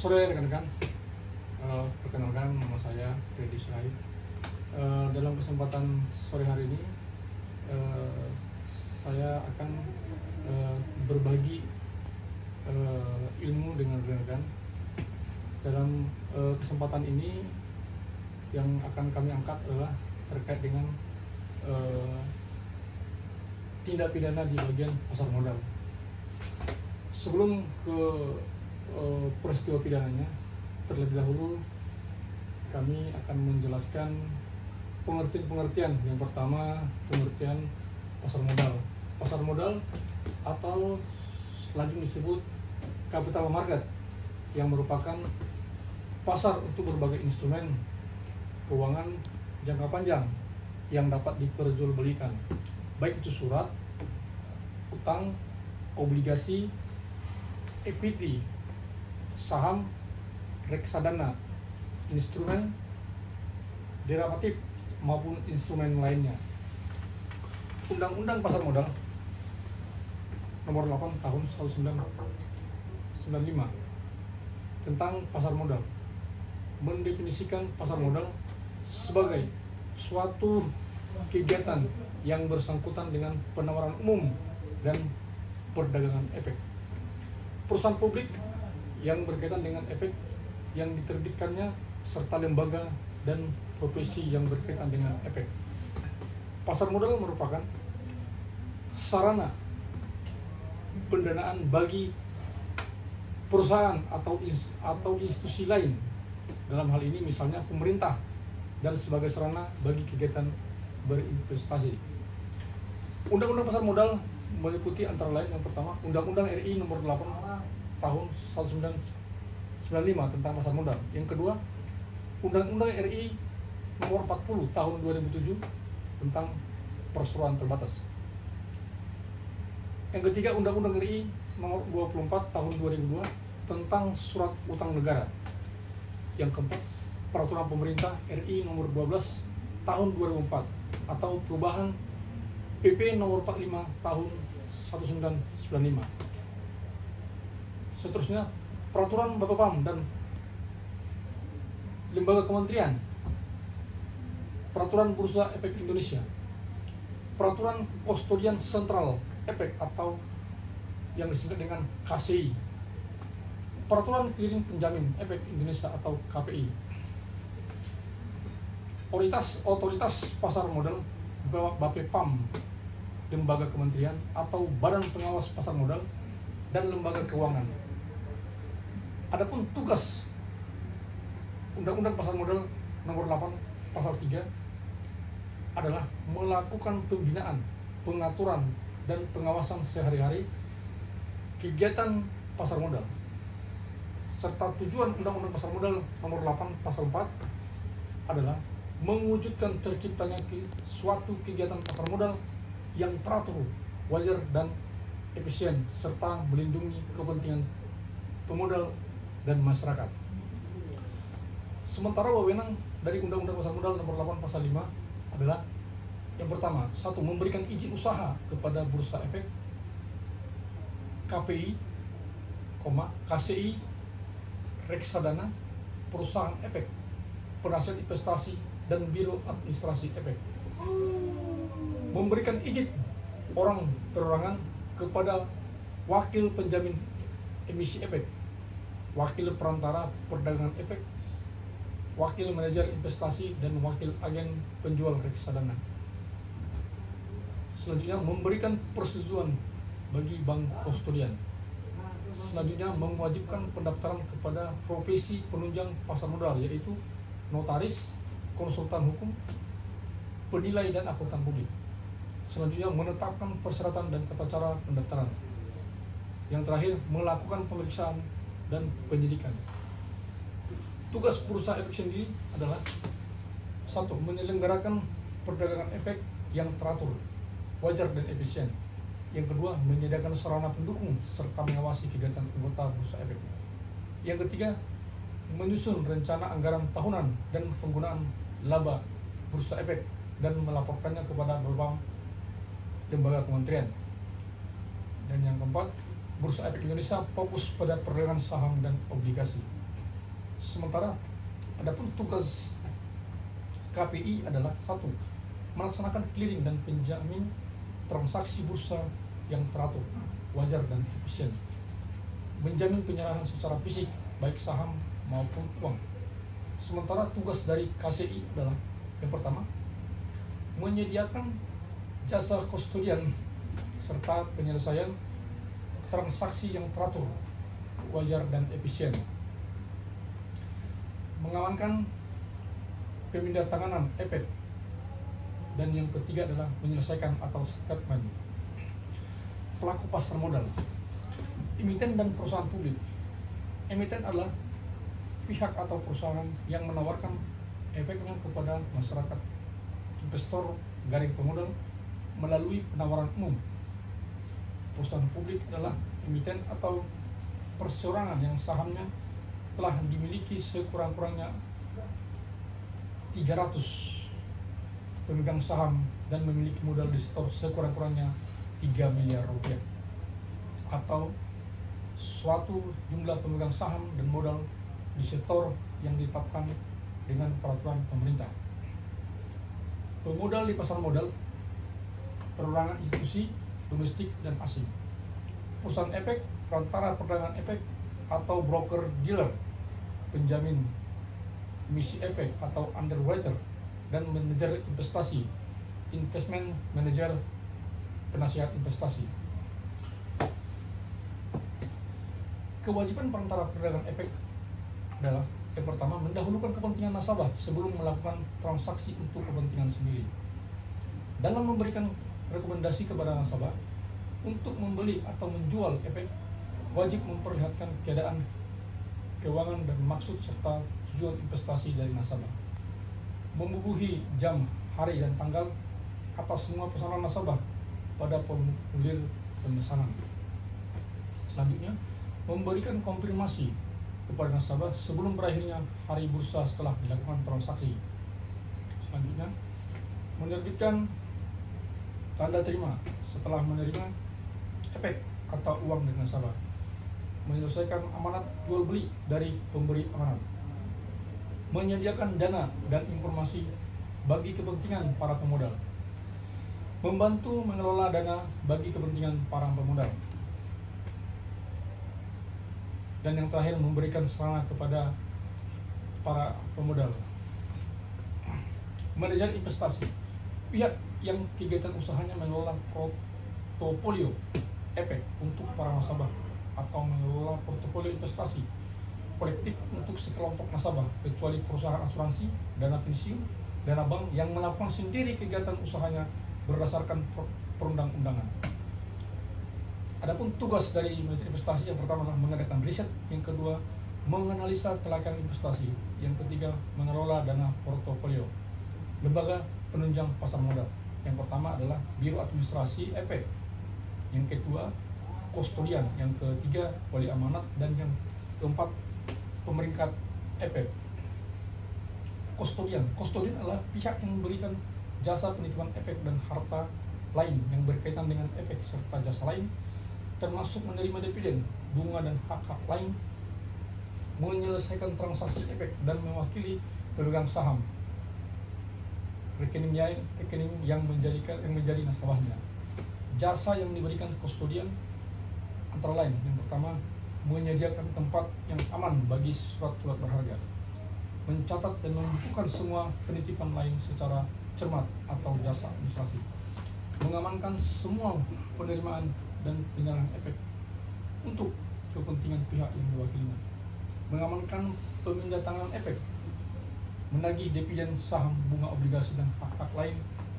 sore rekan-rekan. Perkenalkan, nama saya Freddy Syahid. Dalam kesempatan sore hari ini saya akan berbagi ilmu dengan rekan-rekan. Dalam kesempatan ini yang akan kami angkat adalah terkait dengan tindak pidana di bagian pasar modal. Sebelum ke peristiwa pidananya, terlebih dahulu kami akan menjelaskan pengertian-pengertian. Yang pertama, pengertian pasar modal. Pasar modal atau lagi disebut capital market, yang merupakan pasar untuk berbagai instrumen keuangan jangka panjang yang dapat diperjualbelikan, baik itu surat, utang, obligasi, equity, saham, reksadana, instrumen derivatif maupun instrumen lainnya. Undang-Undang Pasar Modal Nomor 8 Tahun 1995 tentang pasar modal mendefinisikan pasar modal sebagai suatu kegiatan yang bersangkutan dengan penawaran umum dan perdagangan efek. Perusahaan publik yang berkaitan dengan efek yang diterbitkannya serta lembaga dan profesi yang berkaitan dengan efek. Pasar modal merupakan sarana pendanaan bagi perusahaan atau institusi lain, dalam hal ini misalnya pemerintah, dan sebagai sarana bagi kegiatan berinvestasi. Undang-Undang Pasar Modal meliputi antara lain yang pertama, Undang-Undang RI Nomor 8 Tahun 1995 tentang pasar modal. Yang kedua, Undang-Undang RI Nomor 40 Tahun 2007 tentang perseroan terbatas. Yang ketiga, Undang-Undang RI Nomor 24 Tahun 2002 tentang surat utang negara. Yang keempat, Peraturan Pemerintah RI Nomor 12 Tahun 2004 atau perubahan PP Nomor 45 Tahun 1995. Seterusnya, Peraturan Bapepam dan Lembaga Kementerian, Peraturan Bursa Efek Indonesia, Peraturan Kustodian Sentral Efek atau yang disingkat dengan KCI, Peraturan Clearing Penjamin Efek Indonesia atau KPI. Otoritas Pasar Modal Bapepam, Lembaga Kementerian atau Badan Pengawas Pasar Modal, dan Lembaga Keuangan. Adapun tugas Undang-Undang Pasar Modal Nomor 8 Pasal 3 adalah melakukan pembinaan, pengaturan, dan pengawasan sehari-hari kegiatan pasar modal. Serta tujuan Undang-Undang Pasar Modal Nomor 8 Pasal 4 adalah mewujudkan terciptanya suatu kegiatan pasar modal yang teratur, wajar, dan efisien, serta melindungi kepentingan pemodal dan masyarakat. Sementara wewenang dari Undang-Undang Pasar Modal Nomor 8 Pasal 5 adalah yang pertama, satu, memberikan izin usaha kepada bursa efek, KPI, KCI, reksadana, perusahaan efek, penasihat investasi, dan biro administrasi efek. Memberikan izin orang perorangan kepada wakil penjamin emisi efek, wakil perantara perdagangan efek, wakil manajer investasi, dan wakil agen penjual reksadana. Selanjutnya, memberikan persetujuan bagi bank kustodian. Selanjutnya, mewajibkan pendaftaran kepada profesi penunjang pasar modal, yaitu notaris, konsultan hukum, penilai, dan akuntan publik. Selanjutnya, menetapkan persyaratan dan tata cara pendaftaran. Yang terakhir, melakukan pemeriksaan dan penyidikan. Tugas bursa efek sendiri adalah satu, menyelenggarakan perdagangan efek yang teratur, wajar, dan efisien. Yang kedua, menyediakan sarana pendukung serta mengawasi kegiatan anggota bursa efek. Yang ketiga, menyusun rencana anggaran tahunan dan penggunaan laba bursa efek dan melaporkannya kepada beberapa lembaga kementerian. Dan yang keempat, Bursa Efek Indonesia fokus pada perdagangan saham dan obligasi. Sementara adapun tugas KPI adalah satu, melaksanakan clearing dan penjamin transaksi bursa yang teratur, wajar dan efisien, menjamin penyerahan secara fisik baik saham maupun uang. Sementara tugas dari KCI adalah yang pertama, menyediakan jasa kustodian serta penyelesaian transaksi yang teratur, wajar dan efisien, mengamankan pemindahantanganan efek, dan yang ketiga adalah menyelesaikan atau statement pelaku pasar modal, emiten dan perusahaan publik. Emiten adalah pihak atau perusahaan yang menawarkan efeknya kepada masyarakat investor garing pemodal melalui penawaran umum. Perusahaan publik adalah emiten atau perseorangan yang sahamnya telah dimiliki sekurang-kurangnya 300 pemegang saham dan memiliki modal di setor sekurang-kurangnya 3 miliar rupiah, atau suatu jumlah pemegang saham dan modal di setor yang ditetapkan dengan peraturan pemerintah. Pemodal di pasar modal, perorangan institusi domestik dan asing, perusahaan efek, perantara perdagangan efek atau broker dealer, penjamin emisi efek atau underwriter, dan manajer investasi, investment manager, penasihat investasi. Kewajiban perantara perdagangan efek adalah yang pertama, mendahulukan kepentingan nasabah sebelum melakukan transaksi untuk kepentingan sendiri. Dalam memberikan rekomendasi kepada nasabah untuk membeli atau menjual efek, wajib memperlihatkan keadaan keuangan dan maksud serta tujuan investasi dari nasabah, membubuhi jam, hari, dan tanggal atas semua pesanan nasabah pada formulir pemesanan. Selanjutnya, memberikan konfirmasi kepada nasabah sebelum berakhirnya hari bursa setelah dilakukan transaksi. Selanjutnya, menerbitkan tanda terima setelah menerima efek atau uang dari nasabah, menyelesaikan amanat jual beli dari pemberi amanat, menyediakan dana dan informasi bagi kepentingan para pemodal, membantu mengelola dana bagi kepentingan para pemodal, dan yang terakhir, memberikan sarana kepada para pemodal. Manajer investasi, pihak yang kegiatan usahanya mengelola portofolio efek untuk para nasabah atau mengelola portofolio investasi kolektif untuk sekelompok nasabah, kecuali perusahaan asuransi, dana pensiun, dana bank yang melakukan sendiri kegiatan usahanya berdasarkan perundang-undangan. Adapun tugas dari manajer investasi, yang pertama adalah mengadakan riset, yang kedua menganalisa kelayakan investasi, yang ketiga mengelola dana portofolio. Lembaga penunjang pasar modal, yang pertama adalah Biro Administrasi Efek, yang kedua kustodian, yang ketiga wali amanat, dan yang keempat pemeringkat efek. Kustodian adalah pihak yang memberikan jasa penitipan efek dan harta lain yang berkaitan dengan efek serta jasa lain, termasuk menerima dividen, bunga, dan hak-hak lain, menyelesaikan transaksi efek, dan mewakili pemegang saham, rekening yang menjadi nasabahnya. Jasa yang diberikan kustodian antara lain, yang pertama, menyediakan tempat yang aman bagi surat-surat berharga, mencatat dan membukukan semua penitipan lain secara cermat atau jasa administrasi, mengamankan semua penerimaan dan penyerahan efek untuk kepentingan pihak yang diwakilinya, mengamankan pemindahantanganan efek, menagih dividen saham, bunga, obligasi, dan hak-hak lain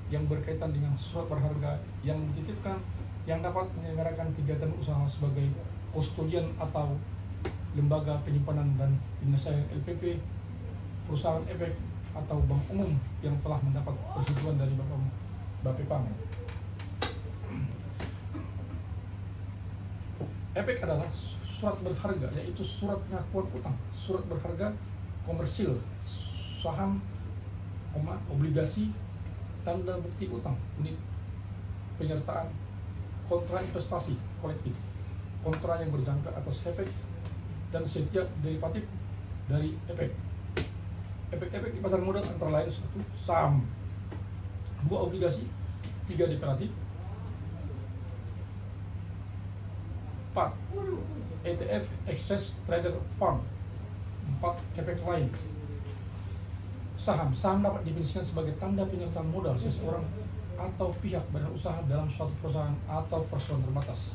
yang berkaitan dengan surat berharga yang dititipkan, yang dapat menyelenggarakan kegiatan usaha sebagai kustodian atau lembaga penyimpanan dan penyelesaian LPP, perusahaan efek atau bank umum yang telah mendapat persetujuan dari Bapepam. Efek adalah surat berharga, yaitu surat pengakuan utang, surat berharga komersil, saham, obligasi, tanda bukti utang, unit penyertaan, kontra investasi kolektif, kontra yang berjangka atas efek, dan setiap derivatif dari efek. Efek-efek di pasar modal antara lain: 1. Saham, 2. Obligasi, 3. derivatif, 4. ETF Exchange Traded Fund, 4. efek lain. Saham dapat didefinisikan sebagai tanda penyertaan modal seseorang atau pihak badan usaha dalam suatu perusahaan atau perseroan terbatas.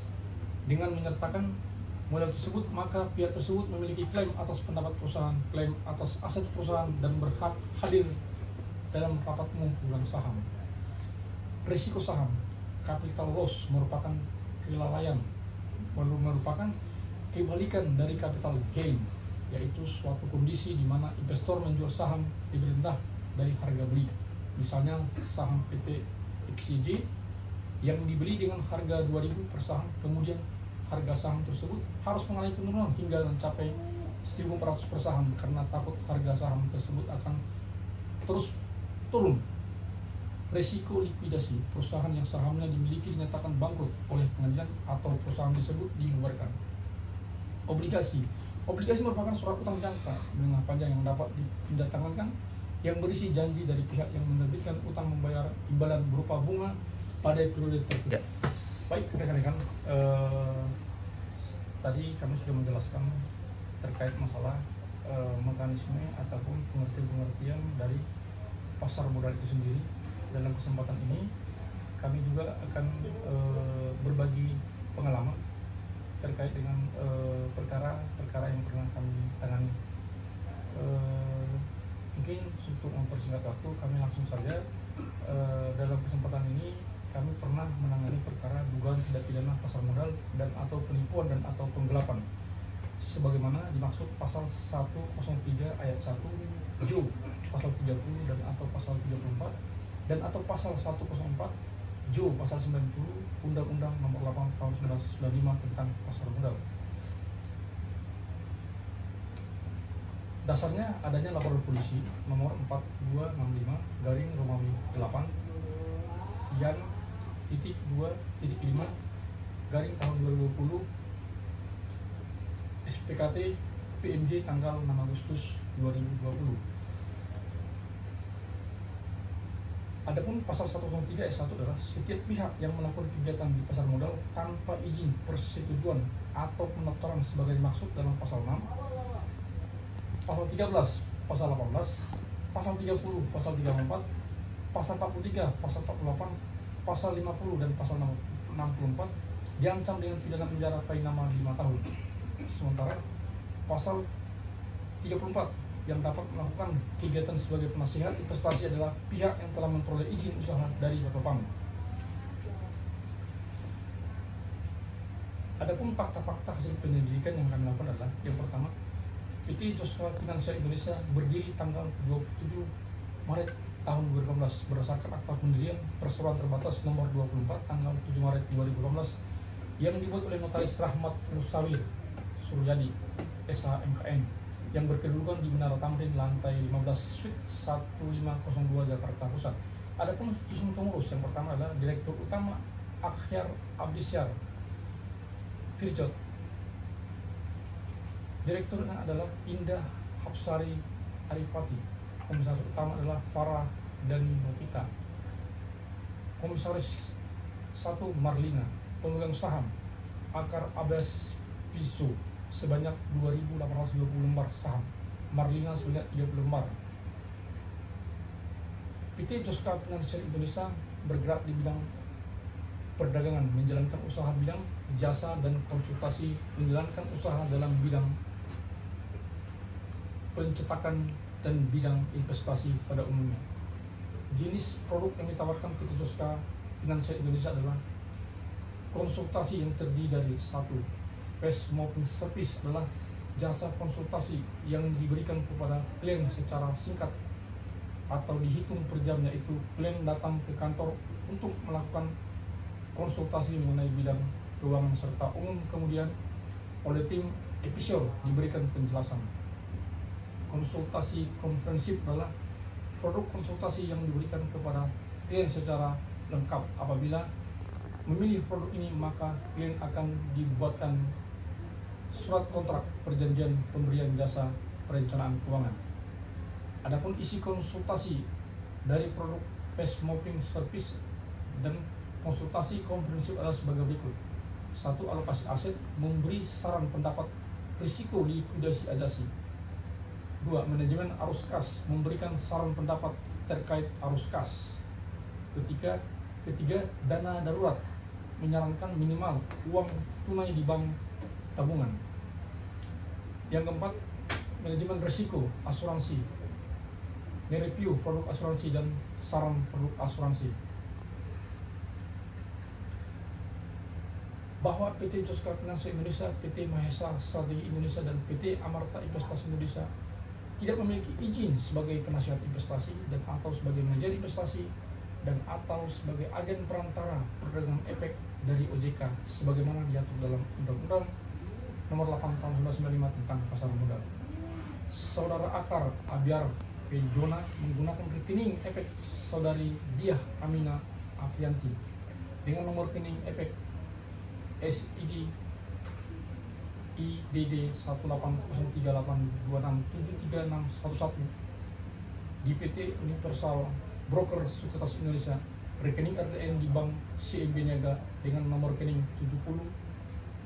Dengan menyertakan modal tersebut, maka pihak tersebut memiliki klaim atas pendapat perusahaan, klaim atas aset perusahaan, dan berhak hadir dalam rapat umum pemegang saham. Risiko saham, capital loss merupakan kelalaian, merupakan kebalikan dari capital gain, yaitu suatu kondisi di mana investor menjual saham lebih rendah dari harga beli. Misalnya saham PT XYZ yang dibeli dengan harga 2.000 per saham, kemudian harga saham tersebut harus mengalami penurunan hingga mencapai 1.400 per saham karena takut harga saham tersebut akan terus turun. Resiko likuidasi, perusahaan yang sahamnya dimiliki dinyatakan bangkrut oleh pengadilan atau perusahaan tersebut dibubarkan. Obligasi merupakan surat utang jangka menengah panjang yang dapat dipindatangani yang berisi janji dari pihak yang menerbitkan utang membayar imbalan berupa bunga pada periode tertentu. Baik rekan-rekan, tadi kami sudah menjelaskan terkait masalah mekanisme ataupun pengertian dari pasar modal itu sendiri. Dalam kesempatan ini kami juga akan berbagi pengalaman terkait dengan perkara-perkara yang pernah kami tangani. Mungkin untuk mempersingkat waktu, kami langsung saja. Dalam kesempatan ini kami pernah menangani perkara dugaan tindak pidana pasar modal dan atau penipuan dan atau penggelapan sebagaimana dimaksud pasal 103 ayat 1 Jo, pasal 30 dan atau pasal 34 dan atau pasal 104 Jo, pasal 90 Undang-Undang Nomor 8 Tahun 1995 tentang pasar modal. Dasarnya adanya laporan polisi nomor 4265 garing Romawi 8 yang titik 2.5 garing tahun 2020 SPKT PMJ tanggal 6 Agustus 2020. Adapun pasal 103 ayat 1 adalah setiap pihak yang melakukan kegiatan di pasar modal tanpa izin persetujuan atau pendaftaran sebagai dimaksud dalam pasal 6, pasal 13, pasal 18, pasal 30, pasal 34, pasal 43, pasal 48, pasal 50 dan pasal 64 diancam dengan pidana penjara paling lama 5 tahun. Sementara pasal 34 yang dapat melakukan kegiatan sebagai penasihat investasi adalah pihak yang telah memperoleh izin usaha dari Bapepam. Adapun fakta-fakta hasil penyelidikan yang kami lakukan adalah: yang pertama, PT Joshua Financial Indonesia berdiri tanggal 27 Maret tahun 2018 berdasarkan akta pendirian perseroan terbatas nomor 24 tanggal 7 Maret 2018 yang dibuat oleh Notaris Rahmat Musawir Suryadi SHMKN yang berkedudukan di Menara Tamrin lantai 15 Suite 1502 Jakarta Pusat. Adapun susun pengurus yang pertama adalah Direktur Utama Akhyar Abdisyar Firjot. Direkturnya adalah Indah Hapsari Arifati. Komisaris utama adalah Farah Dani Novita. Komisaris 1 Marlina. Pemegang saham Akar Abbas Piso sebanyak 2.820 lembar saham, Marlina sebanyak 30 lembar. PT Joshua Financial Indonesia bergerak di bidang perdagangan, menjalankan usaha bidang jasa dan konsultasi, menjalankan usaha dalam bidang pencetakan dan bidang investasi pada umumnya. Jenis produk yang ditawarkan PT Joshua Financial Indonesia adalah konsultasi yang terdiri dari 1. Fast maupun service adalah jasa konsultasi yang diberikan kepada klien secara singkat atau dihitung per jam, yaitu klien datang ke kantor untuk melakukan konsultasi mengenai bidang keuangan serta umum, kemudian oleh tim episode diberikan penjelasan. Konsultasi komprehensif adalah produk konsultasi yang diberikan kepada klien secara lengkap. Apabila memilih produk ini, maka klien akan dibuatkan surat kontrak perjanjian pemberian jasa perencanaan keuangan. Adapun isi konsultasi dari produk fast moving service dan konsultasi komprehensif adalah sebagai berikut. 1. Alokasi aset, memberi saran pendapat risiko likuidasi ajasi. 2. Manajemen arus kas, memberikan saran pendapat terkait arus kas. Ketiga, dana darurat, menyarankan minimal uang tunai di bank tabungan. Yang keempat, manajemen risiko asuransi, mereview produk asuransi dan saran produk asuransi. Bahwa PT Joska Finansial Indonesia, PT Mahesa Strategi Indonesia, dan PT Amarta Investasi Indonesia tidak memiliki izin sebagai penasihat investasi dan atau sebagai manajer investasi dan atau sebagai agen perantara perdagangan efek dari OJK sebagaimana diatur dalam Undang-Undang Nomor 8 Tahun 1995 tentang Pasar Modal. Saudara Akar Abiar P. Jona menggunakan rekening efek saudari Diah Amina Aprianti dengan nomor rekening efek SID IDD 1803826736611 di PT Universal Broker Sekuritas Indonesia, rekening RDN di Bank CMB Niaga dengan nomor rekening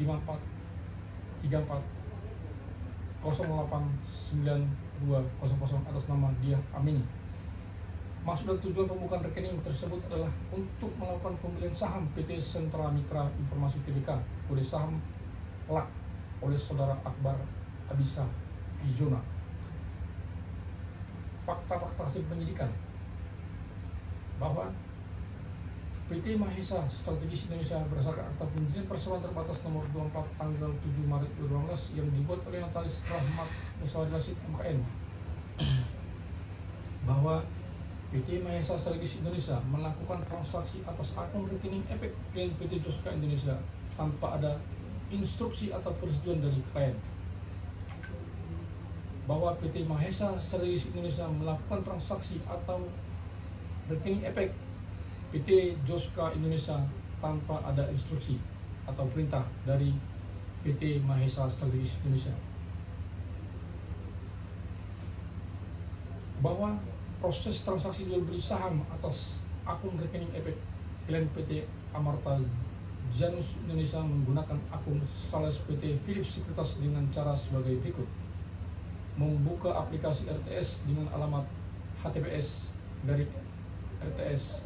705434089200 atas nama Diah Amini. Maksud dan tujuan pembukaan rekening tersebut adalah untuk melakukan pembelian saham PT Sentra Mitra Informasi Tbk kode saham LAK oleh saudara Akbar Abisa Pijona. Fakta-fakta hasil penyidikan bahwa PT Mahesa Strategis Indonesia berdasarkan akta penyidikan perseroan terbatas nomor 24 tanggal 7 Maret 2012 yang dibuat oleh Notaris Rahmat Musawari Rashid MKN bahwa PT Mahesa Strategis Indonesia melakukan transaksi atas akun rekening efek klien PT Joska Indonesia tanpa ada instruksi atau persetujuan dari klien. Bahwa PT Mahesa Strategis Indonesia melakukan transaksi atau rekening efek PT Joska Indonesia tanpa ada instruksi atau perintah dari PT Mahesa Strategis Indonesia. Bahwa proses transaksi jual beli saham atas akun rekening efek klien PT Amarta Janus Indonesia menggunakan akun Sales PT Philips Sekuritas dengan cara sebagai berikut. Membuka aplikasi RTS dengan alamat https://RTS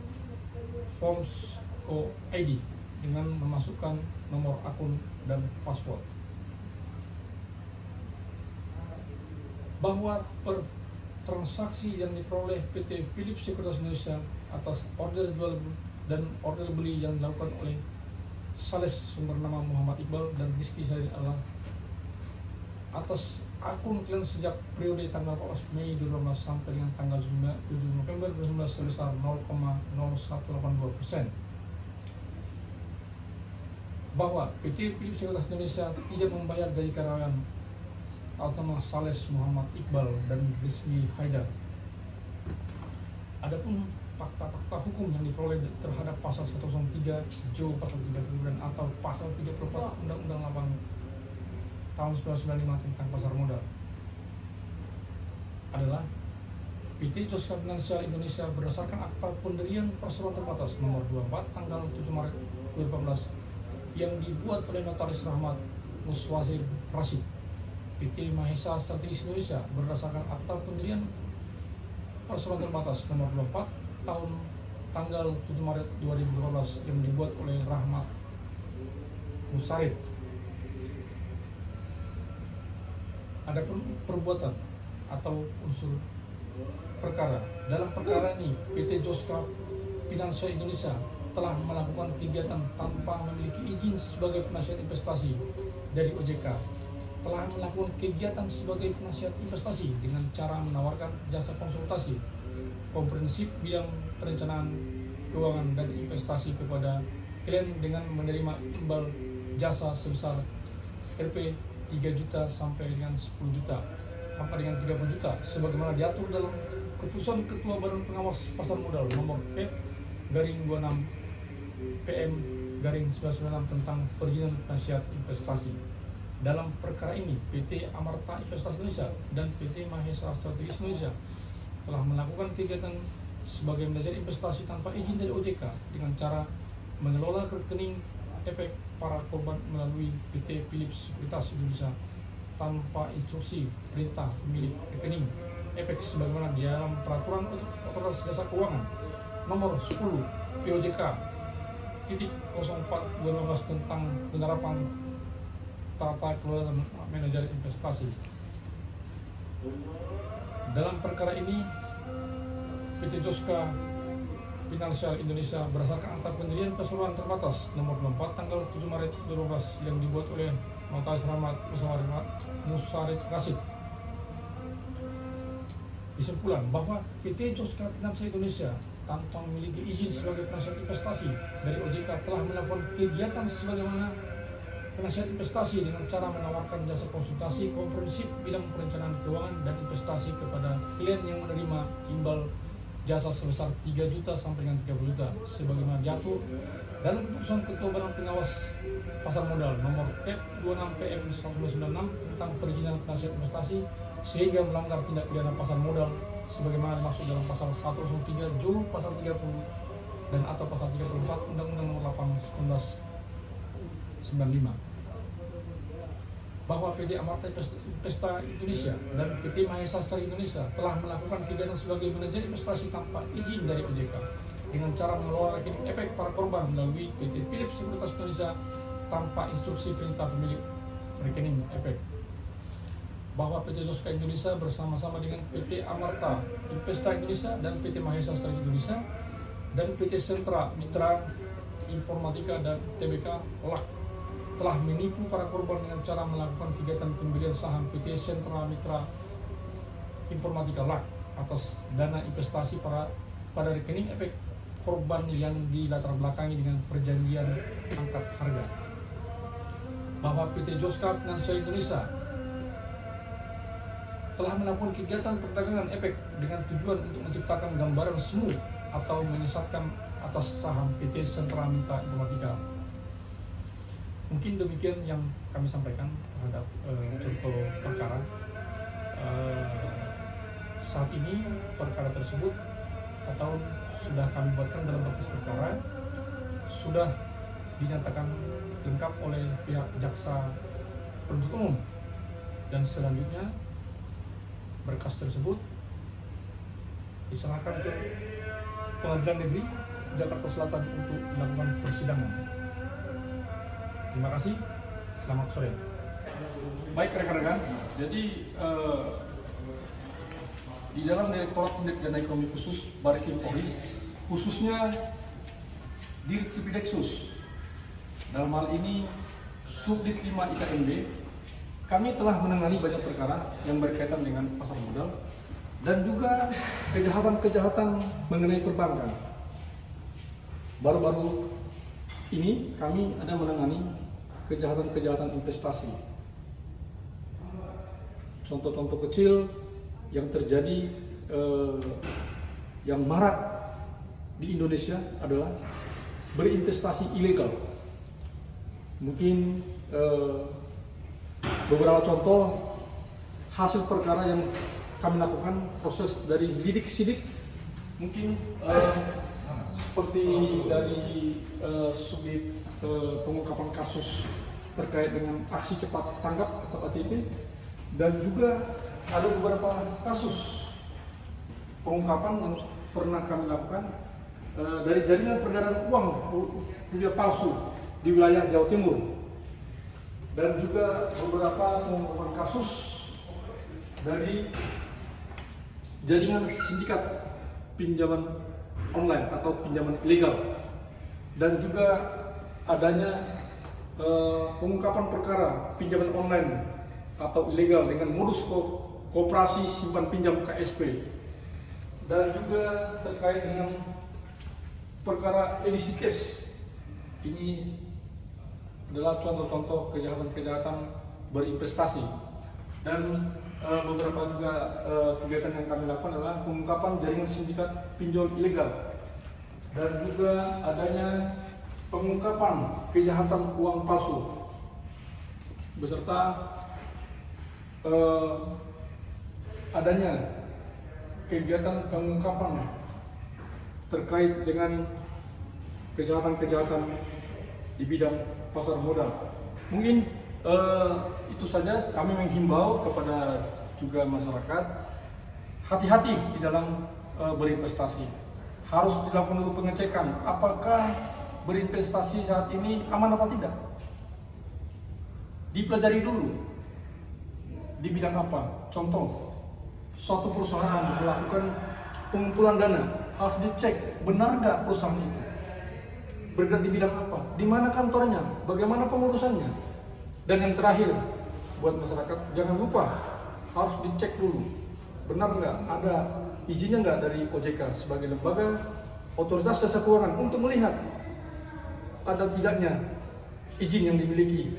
Forms Co ID dengan memasukkan nomor akun dan password. Bahwa per transaksi yang diperoleh PT Philips Sekuritas Indonesia atas order jual dan order beli yang dilakukan oleh Sales sumber nama Muhammad Iqbal dan Rizky Syahrin adalah atas akun klien sejak periode tanggal 14 Mei 2012 sampai dengan tanggal 7 November 2019 sebesar 0,0182%. Bahwa PT Philips Sekuritas Indonesia tidak membayar gaji karyawan atas nama Sales Muhammad Iqbal dan Rizky Haidar. Adapun fakta-fakta hukum yang diperoleh terhadap pasal 103 Jo pasal 39 atau pasal 34 Undang-Undang 8 tahun 1995 tentang pasar modal adalah PT Joska Finansial Indonesia berdasarkan akta pendirian perseroan terbatas nomor 24 tanggal 7 Maret 2014 yang dibuat oleh Notaris Rahmat Musawari Rashid. PT Mahesa Strategis Indonesia berdasarkan akta pendirian perseroan terbatas nomor 24 tahun tanggal 7 Maret 2012 yang dibuat oleh Rahmat Musawari. Adapun perbuatan atau unsur perkara dalam perkara ini, PT Joska Finansial Indonesia telah melakukan kegiatan tanpa memiliki izin sebagai penasihat investasi dari OJK, telah melakukan kegiatan sebagai penasihat investasi dengan cara menawarkan jasa konsultasi komprehensif bidang perencanaan keuangan dan investasi kepada klien dengan menerima imbal jasa sebesar Rp 3 juta sampai dengan 10 juta sampai dengan 30 juta sebagaimana diatur dalam keputusan Ketua Badan Pengawas Pasar Modal nomor P/26 PM/1996 tentang perizinan penasihat investasi. dalam perkara ini PT Amarta Investasi Indonesia dan PT Mahesa Strategis Indonesia telah melakukan kegiatan sebagai manajer investasi tanpa izin dari OJK dengan cara mengelola rekening efek para korban melalui PT Philips Sekuritas Indonesia tanpa instruksi perintah pemilik rekening efek sebagaimana di dalam peraturan Otoritas Jasa Keuangan nomor 10 POJK titik 04/2015 tentang penerapan tata kelola manajer investasi. Dalam perkara ini, PT Joska Finansial Indonesia berdasarkan akta pendirian keseluruhan terbatas nomor 24 tanggal 7 Maret 2012 yang dibuat oleh Notaris Rahmat Musarid Rasid. Kesimpulan bahwa PT Joska Finansial Indonesia tanpa memiliki izin sebagai penasihat investasi dari OJK telah melakukan kegiatan sebagaimana penasihat investasi dengan cara menawarkan jasa konsultasi komprehensif bidang perencanaan keuangan dan investasi kepada klien yang menerima imbal jasa sebesar 3 juta sampai dengan 30 juta sebagaimana diatur dalam keputusan Ketua Badan Pengawas Pasar Modal nomor P26 PM 1996 tentang perizinan penasihat investasi sehingga melanggar tindak pidana pasar modal sebagaimana dimaksud dalam pasal 103 Juru pasal 30 dan atau pasal 34 Undang-Undang Nomor 8 1995 bahwa PT Amarta Investasi Indonesia dan PT Mahesa Strategis Indonesia telah melakukan kegiatan sebagai manajer investasi tanpa izin dari OJK dengan cara mengelola rekening efek para korban melalui PT Philips Sekuritas Indonesia tanpa instruksi perintah pemilik rekening efek. Bahwa PT Joska Indonesia bersama-sama dengan PT Amarta Investasi Indonesia dan PT Mahesa Strategis Indonesia dan PT Sentra Mitra Informatika dan TBK LAK telah menipu para korban dengan cara melakukan kegiatan pembelian saham PT Sentra Mitra Informatika LAK atas dana investasi pada rekening efek korban yang dilatar belakangi dengan perjanjian angkat harga. Bahwa PT Joska Finansial Indonesia telah melakukan kegiatan perdagangan efek dengan tujuan untuk menciptakan gambaran semu atau menyesatkan atas saham PT Sentra Mitra Informatika. Mungkin demikian yang kami sampaikan terhadap contoh perkara. Saat ini perkara tersebut atau sudah kami buatkan dalam berkas perkara sudah dinyatakan lengkap oleh pihak jaksa penuntut umum dan selanjutnya berkas tersebut diserahkan ke Pengadilan Negeri Jakarta Selatan untuk dilakukan persidangan. Terima kasih, selamat sore. Baik rekan-rekan, jadi di dalam Direktorat Tindak Pidana Ekonomi Khusus Barreskrim Polri, khususnya Dir Tipideksus, dalam hal ini Subdit 5 IKNB, kami telah menangani banyak perkara yang berkaitan dengan pasar modal dan juga kejahatan-kejahatan mengenai perbankan. Baru-baru ini kami ada menangani kejahatan-kejahatan investasi. Contoh-contoh kecil yang terjadi yang marak di Indonesia adalah berinvestasi ilegal. Mungkin beberapa contoh hasil perkara yang kami lakukan proses dari lidik sidik, mungkin seperti dari subjek pengungkapan kasus terkait dengan aksi cepat tanggap atau ACT, dan juga ada beberapa kasus pengungkapan yang pernah kami lakukan dari jaringan peredaran uang rupiah palsu di wilayah Jawa Timur, dan juga beberapa pengungkapan kasus dari jaringan sindikat pinjaman online atau pinjaman ilegal, dan juga adanya pengungkapan perkara pinjaman online atau ilegal dengan modus koperasi simpan pinjam KSP, dan juga terkait dengan perkara edisi cash. Ini adalah contoh-contoh kejahatan-kejahatan berinvestasi, dan beberapa juga kegiatan yang kami lakukan adalah pengungkapan jaringan sindikat pinjol ilegal, dan juga adanya pengungkapan kejahatan uang palsu. beserta adanya kegiatan pengungkapan terkait dengan kejahatan-kejahatan di bidang pasar modal. Mungkin itu saja. Kami menghimbau kepada juga masyarakat, hati-hati di dalam berinvestasi. Harus dilakukan dulu pengecekan apakah berinvestasi saat ini aman apa tidak. Dipelajari dulu di bidang apa. Contoh, suatu perusahaan melakukan pengumpulan dana, harus dicek benar nggak perusahaan itu bergerak di bidang apa, di mana kantornya, bagaimana pengurusannya. Dan yang terakhir, buat masyarakat jangan lupa harus dicek dulu benar nggak ada izinnya nggak dari OJK sebagai lembaga otoritas jasa keuangan untuk melihat ada tidaknya izin yang dimiliki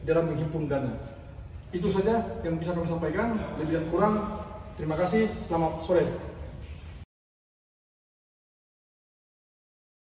dalam menghimpun dana. Itu saja yang bisa kami sampaikan. Lebih dan kurang, terima kasih. Selamat sore.